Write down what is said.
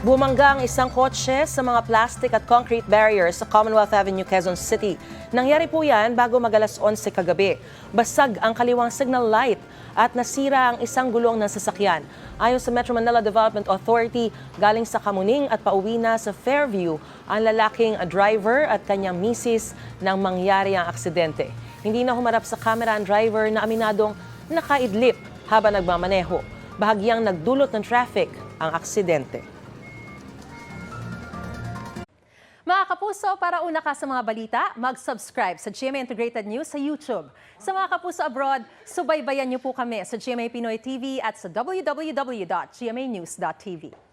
Bumangga ang isang kotse sa mga plastic at concrete barriers sa Commonwealth Avenue, Quezon City. Nangyari po yan bago mag-alas 11 kagabi. Basag ang kaliwang signal light at nasira ang isang gulong ng sasakyan. Ayon sa Metro Manila Development Authority, galing sa Kamuning at pauwi na sa Fairview ang lalaking driver at kanyang misis nang mangyari ang aksidente. Hindi na humarap sa camera ang driver na aminadong nakaidlip habang nagmamaneho. Bahagyang nagdulot ng traffic ang aksidente. Mga kapuso, para una ka sa mga balita, mag-subscribe sa GMA Integrated News sa YouTube. Sa mga kapuso abroad, subaybayan niyo po kami sa GMA Pinoy TV at sa www.gmanews.tv.